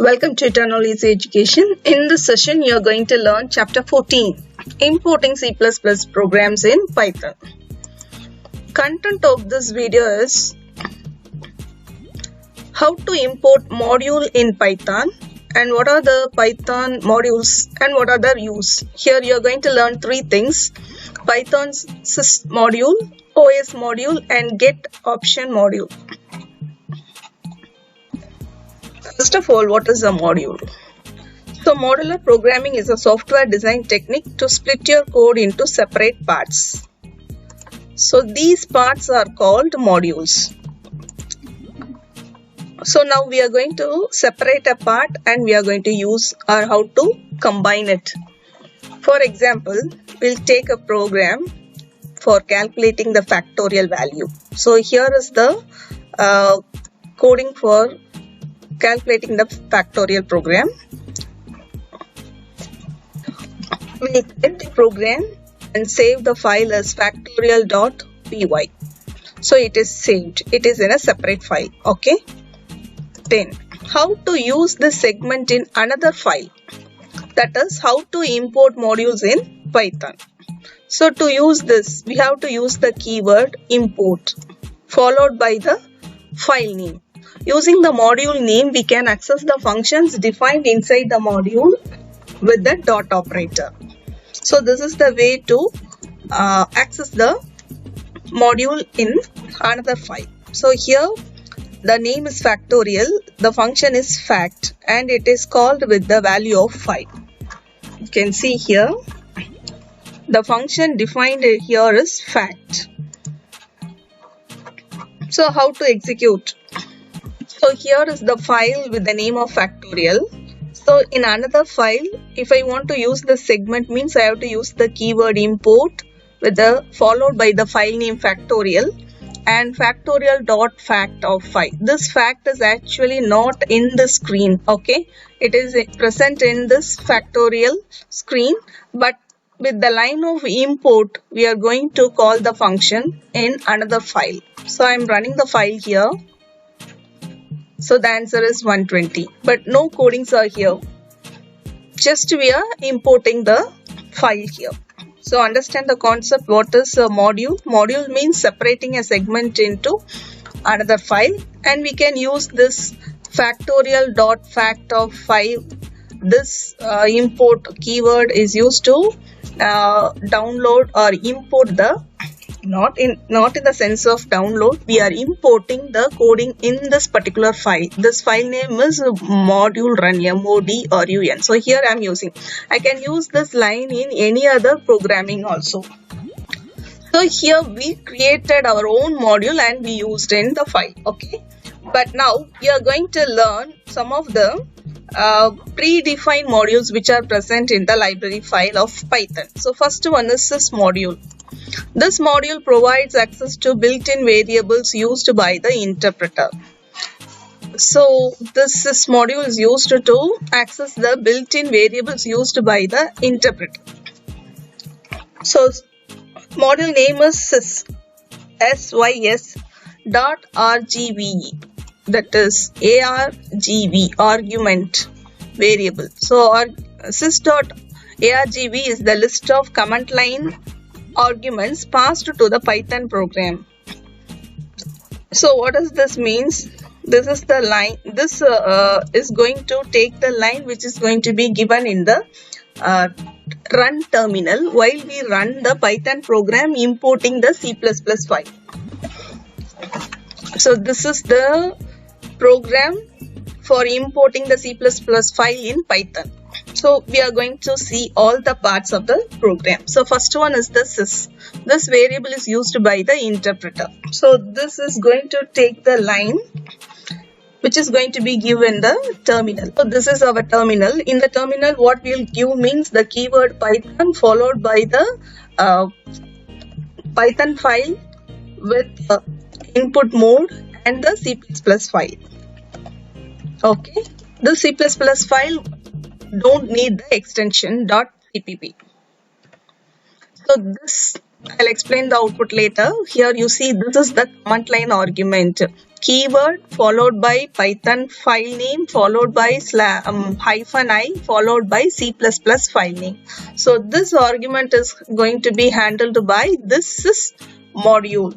Welcome to Eternal Easy Education. In this session, you are going to learn Chapter 14, Importing C++ Programs in Python. Content of this video is how to import module in Python and what are the Python modules and what are their use. Here you are going to learn three things: Python's sys module, OS module and get option module. First of all, what is a module? So modular programming is a software design technique to split your code into separate parts. So these parts are called modules. So now we are going to separate a part and we are going to use or how to combine it. For example, we'll take a program for calculating the factorial value. So here is the coding for calculating the factorial program. We'll create the program and save the file as factorial.py. So it is saved. It is in a separate file. Okay. Then how to use this segment in another file. That is how to import modules in Python. So to use this, we have to use the keyword import followed by the file name. Using the module name, we can access the functions defined inside the module with the dot operator. So this is the way to access the module in another file. So here the name is factorial, the function is fact and it is called with the value of 5. You can see here the function defined here is fact. So how to execute? So here is the file with the name of factorial. So in another file, if I want to use the segment, means I have to use the keyword import with the followed by the file name factorial and factorial dot fact of 5. This fact is actually not in the screen. Okay, it is present in this factorial screen, but with the line of import, we are going to call the function in another file. So I am running the file here. So the answer is 120, but no codings are here. Just we are importing the file here. So understand the concept. What is a module? Module means separating a segment into another file, and we can use this factorial dot fact of 5. This import keyword is used to download or import the not in the sense of download. We are importing the coding in this particular file. This file name is module run, MODRUN. So here I am using. I can use this line in any other programming also. So here we created our own module and we used in the file. Okay. But now we are going to learn some of the predefined modules which are present in the library file of Python. So first one is this module. This module provides access to built-in variables used by the interpreter. So this module is used to access the built-in variables used by the interpreter. So module name is sys dot RGB, that is ARGV, argument variable. So sys.argv is the list of command line arguments passed to the Python program. So what does this means? This is the line. This is going to take the line which is going to be given in the run terminal while we run the Python program importing the C++ file. So this is the program for importing the C++ file in Python. So we are going to see all the parts of the program. So first one is the sys. This variable is used by the interpreter. So this is going to take the line which is going to be given in the terminal. So this is our terminal. In the terminal, what we'll give means the keyword Python followed by the Python file with input mode and the C++ file. Okay, the C++ file don't need the extension .cpp. So this I'll explain the output later. Here you see this is the command line argument. keyword followed by Python file name followed by -i followed by C++ file name. So this argument is going to be handled by this sys module.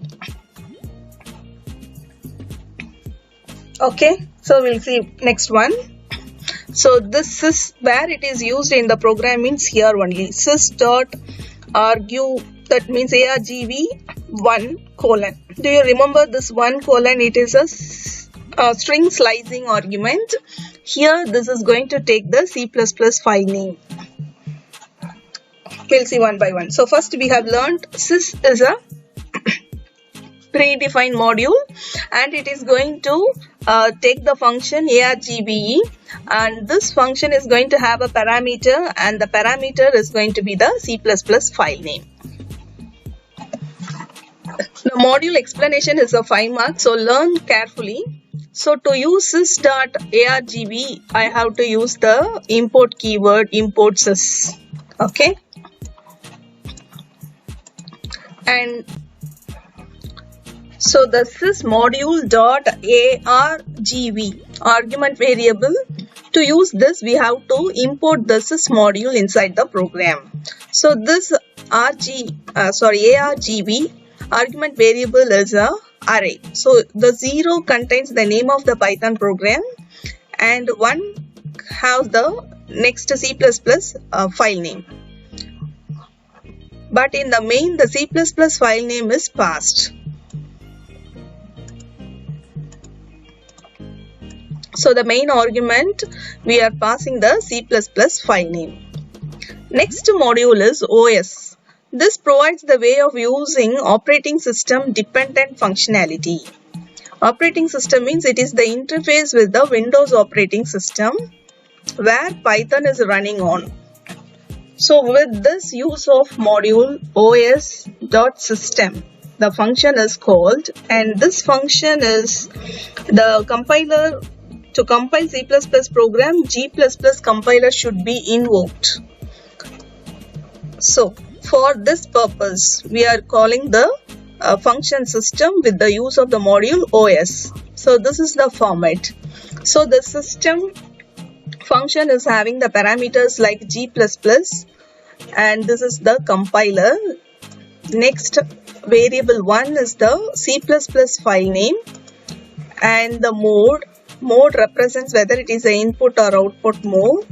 Okay, so we'll see next one. So this is where it is used in the program means here only. Sys.argue, that means argv1:. Do you remember this 1:? It is a string slicing argument. Here this is going to take the C++ file name. We'll see one by one. So first we have learned sys is a predefined module and it is going to take the function argve, and this function is going to have a parameter and the parameter is going to be the C++ file name. The module explanation is a 5 marks, so learn carefully. So to use sys.argv, I have to use the import keyword import sys. Okay, and so the sys module dot argv argument variable. To use this, we have to import the sys module inside the program. So this argv argument variable is a array. So the 0 contains the name of the Python program and 1 has the next C++ file name. But in the main, the C++ file name is passed. So the main argument, we are passing the C++ file name. Next module is OS. This provides the way of using operating system dependent functionality. Operating system means it is the interface with the Windows operating system where Python is running on. So with this use of module os.system, the function is called, and this function is the compiler. To compile C++ program, G++ compiler should be invoked. So for this purpose, we are calling the function system with the use of the module OS. So this is the format. So the system function is having the parameters like G++, and this is the compiler. Next variable 1 is the C++ file name, and the mode represents whether it is an input or output mode,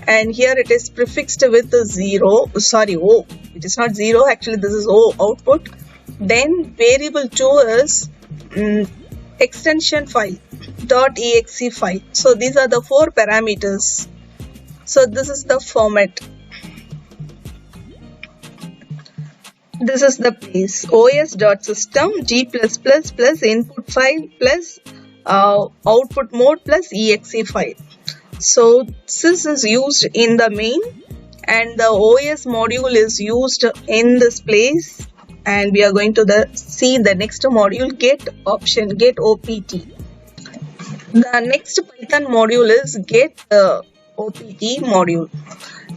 and here it is prefixed with O. It is not 0, actually this is O, output. Then variable 2 is extension file .exe file. So these are the 4 parameters. So this is the format. This is the place os.system G++ plus input file plus output mode plus exe file. So sys is used in the main and the OS module is used in this place, and we are going to see the next module get opt. The next Python module is get opt module.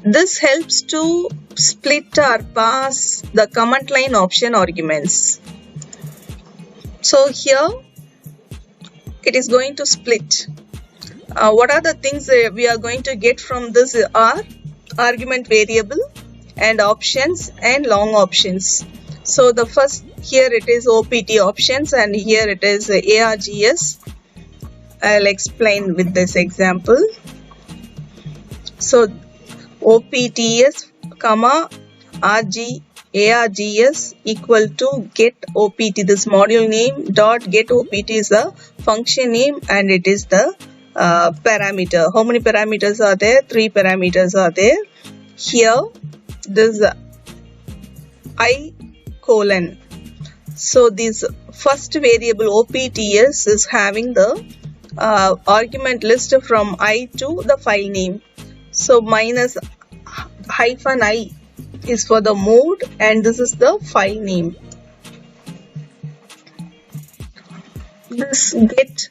This helps to split or pass the command line option arguments. So here it is going to split. What are the things we are going to get from this are argument variable and options and long options. So the first, here it is opt options and here it is args. I'll explain with this example. So opts comma args equal to get opt. This module name dot get opt is the function name and it is the parameter. How many parameters are there? 3 parameters are there. Here this I colon. So this first variable opts is having the argument list from I to the file name. So minus hyphen I is for the mode and this is the file name. This get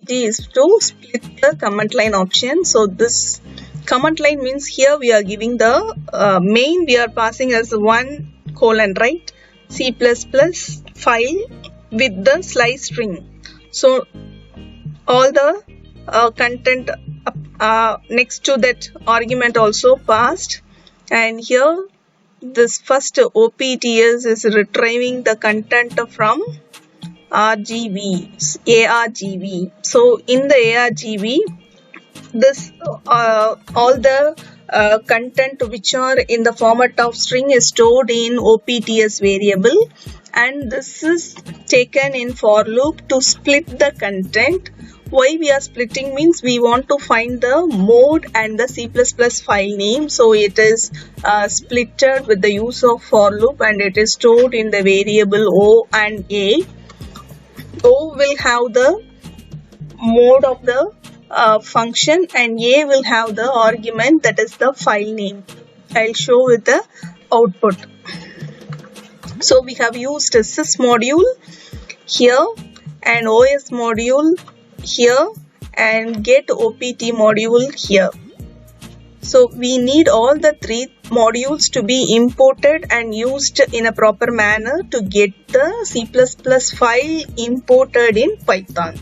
is to split the command line option. So this command line means here we are giving the main, we are passing as 1 colon, right? C++ file with the slice string. So all the content next to that argument also passed, and here this first OPTS is retrieving the content from ARGV. So in the ARGV, this all the content which are in the format of string is stored in OPTS variable, and this is taken in for loop to split the content. Why we are splitting means we want to find the mode and the C++ file name. So it is splitted with the use of for loop, and it is stored in the variable O and A. O will have the mode of the function, and A will have the argument, that is the file name. I'll show with the output. So we have used a sys module here and OS module here and get OPT module here. So we need all the three modules to be imported and used in a proper manner to get the C++ file imported in Python.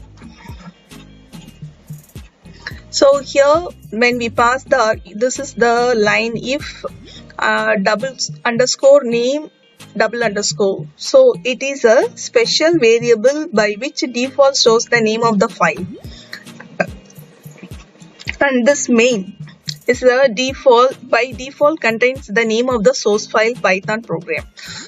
So here when we pass this is the line if double underscore name double underscore. So it is a special variable by which default stores the name of the file. And this main is the by default contains the name of the source file Python program.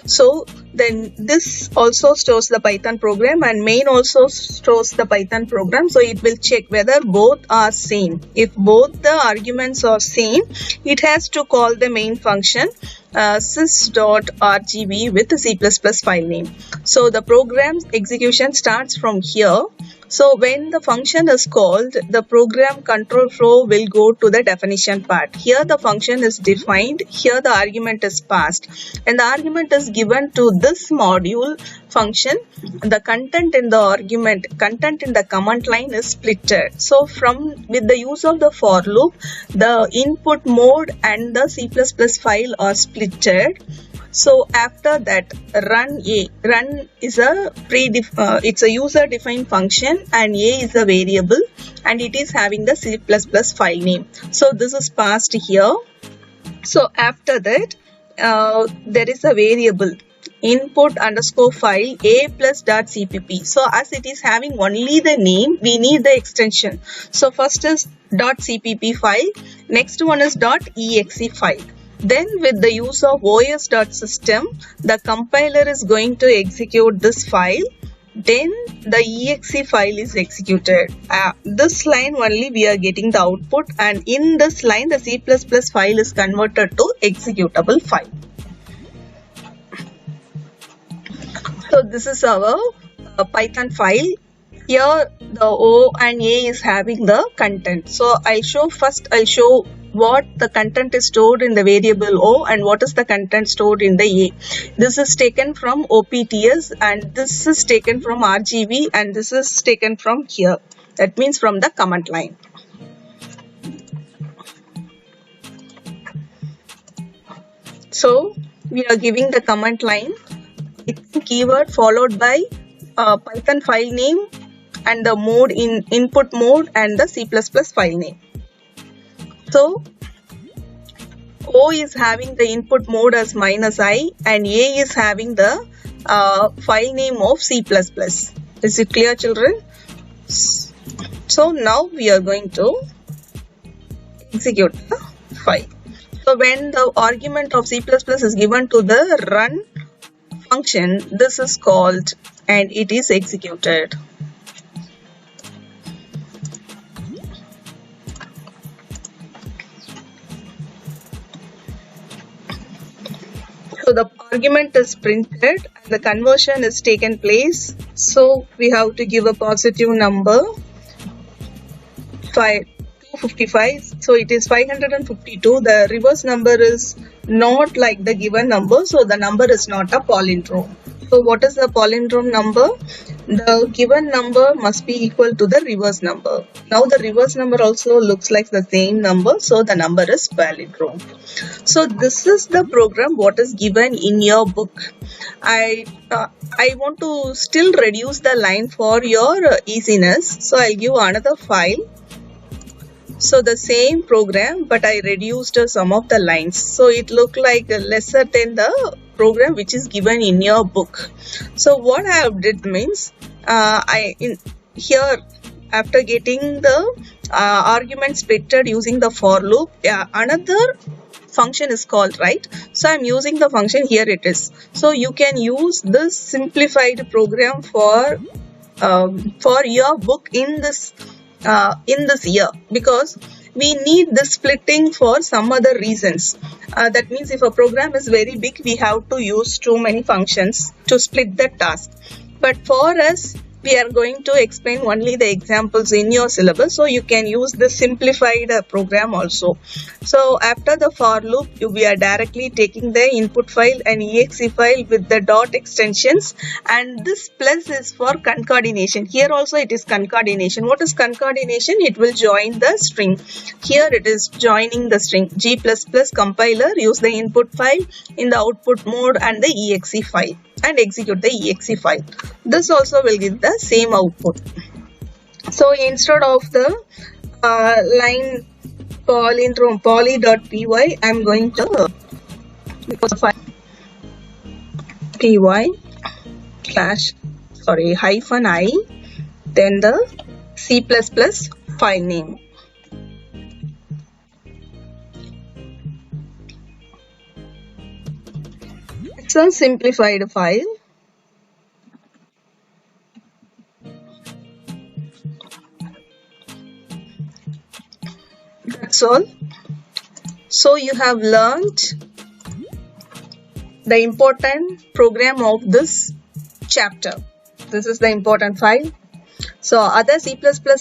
So then this also stores the Python program, and main also stores the Python program. So it will check whether both are same. If both the arguments are same, it has to call the main function sys.rgv with the C++ file name. So the program's execution starts from here. So when the function is called, the program control flow will go to the definition part. Here the function is defined, here the argument is passed, and the argument is given to this module function. The content in the command line is splitted. So with the use of the for loop, the input mode and the C++ file are splitted. So after that, run is a it's a user defined function, and A is a variable, and it is having the C++ file name. So this is passed here. So after that, there is a variable input underscore file a plus dot cpp. So as it is having only the name, we need the extension. So first is dot cpp file, next one is dot exe file. Then with the use of os.system, the compiler is going to execute this file. Then the exe file is executed. This line only we are getting the output, and in this line the C++ file is converted to executable file. So this is our Python file. Here the O and A is having the content. So I'll show what the content is stored in the variable O and what is the content stored in the A. This is taken from OPTS, and this is taken from RGV, and this is taken from here. That means from the command line. So we are giving the command line keyword followed by Python file name and the mode in input mode and the C++ file name. So O is having the input mode as -i, and A is having the file name of C++. Is it clear, children? So now we are going to execute the file. So when the argument of C++ is given to the run function, this is called and it is executed. So the argument is printed and the conversion is taken place. So we have to give a positive number 255. So it is 552. The reverse number is not like the given number, so the number is not a palindrome. So what is the palindrome number? the given number must be equal to the reverse number. Now the reverse number also looks like the same number, so the number is palindrome. So this is the program what is given in your book. I want to still reduce the line for your easiness, so I'll give another file. So the same program, but I reduced some of the lines, so it looked like lesser than the program which is given in your book. So what I have did means, here after getting the argument splitted using the for loop, another function is called, right? So I'm using the function, here it is. So you can use this simplified program for your book in this year, because we need the splitting for some other reasons. That means if a program is very big, we have to use too many functions to split the task. But for us, we are going to explain only the examples in your syllabus, so you can use the simplified program also. So after the for loop, we are directly taking the input file and exe file with the dot extensions, and this plus is for concatenation. Here also it is concatenation. What is concatenation? It will join the string. Here it is joining the string. G++ compiler, use the input file in the output mode and the exe file, and execute the exe file. This also will give the same output. So instead of the line palindrome poly.py, I am going to py/-i, then the C++ file name. It's a simplified file. That's all. So you have learned the important program of this chapter. This is the important file. So other C++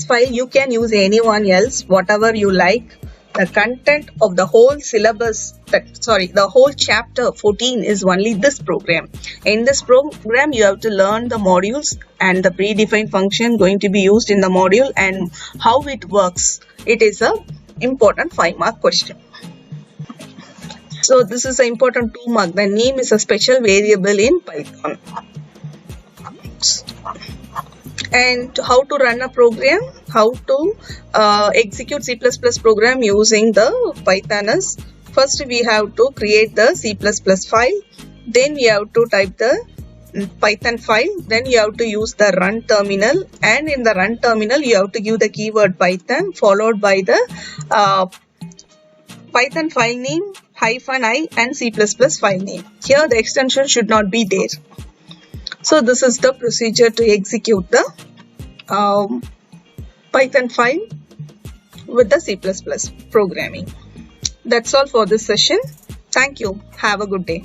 file, you can use anyone else, whatever you like. The content of the whole syllabus, the whole chapter 14 is only this program. In this program, you have to learn the modules and the predefined function going to be used in the module and how it works. It is a important 5-mark question. So this is an important 2-mark. The name is a special variable in Python. And how to run a program, how to execute C++ program using the Python is, first we have to create the C++ file, then we have to type the Python file, then you have to use the run terminal, and in the run terminal you have to give the keyword Python followed by the Python file name -i and C++ file name. Here the extension should not be there. So this is the procedure to execute the Python file with the C++ programming. That's all for this session. Thank you. Have a good day.